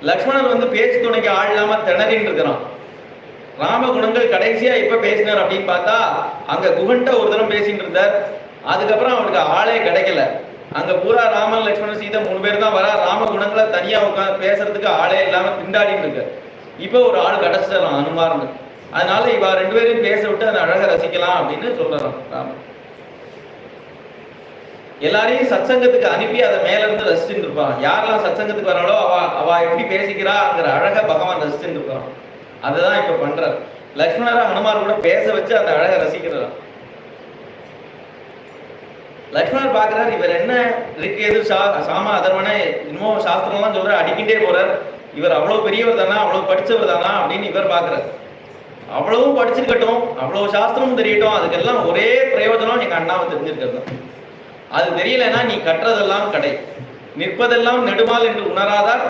லக்ஷ்மணன் வந்து பேச்சு துணைக்கு ஆள் இல்லாம திணறின்னு இருக்கிறான். ராம குணங்கள் கடைசியா எப்ப பேசினார் அப்படின்னு பார்த்தா அங்க குகன்ட்ட ஒரு தரம் பேசிட்டு இருந்தார். அதுக்கப்புறம் அவனுக்கு ஆளே கிடைக்கல. அங்க பூரா ராமன் லட்சுமணன் சீதை 3 பேர் தான் வரா. ராம குணங்களை தனியா உட்காந்து பேசுறதுக்கு ஆளே இல்லாம திண்டாடின்னு இருக்கு. இப்போ ஒரு ஆள் கிடைச்சிடலாம் அனுமார்னு. அதனால இவ 2 பேரையும் பேச விட்டு அந்த அழகை ரசிக்கலாம் அப்படின்னு சொல்றான் ராமன். எல்லாரையும் சத்சங்கத்துக்கு அனுப்பி அதை மேல இருந்து ரசிச்சுட்டு இருப்பான். யாரெல்லாம் சத்சங்கத்துக்கு வராளோ அவ எப்படி பேசிக்கிறாங்கிற அழகை பகவான் ரசிச்சுட்டு இருப்பான். அதுதான் இப்ப பண்றார். லக்ஷ்மணரை ஹனுமார் கூட பேச வச்சு அந்த அழகை ரசிக்கிறார். லக்ஷ்மணர் பாக்குறாரு, இவர் என்ன இருக்கு எது சாம அதர்வன இன்னும் சாஸ்திரம்லாம் சொல்ற அடிக்கிட்டே போறார். இவர் அவ்வளவு பெரியவர் தானா, அவ்வளவு படிச்சவர் தானா அப்படின்னு இவர் பாக்குறாரு. அவ்வளவும் படிச்சிருக்கட்டும், அவ்வளவு சாஸ்திரமும் தெரியட்டும், அதுக்கெல்லாம் ஒரே பிரயோஜனம் எங்க அண்ணாவை தெரிஞ்சிருக்கிறது. அது தெரியலன்னா நீ கற்றதெல்லாம் கடை, நிற்பதெல்லாம் நெடுமால் என்று உணராதார்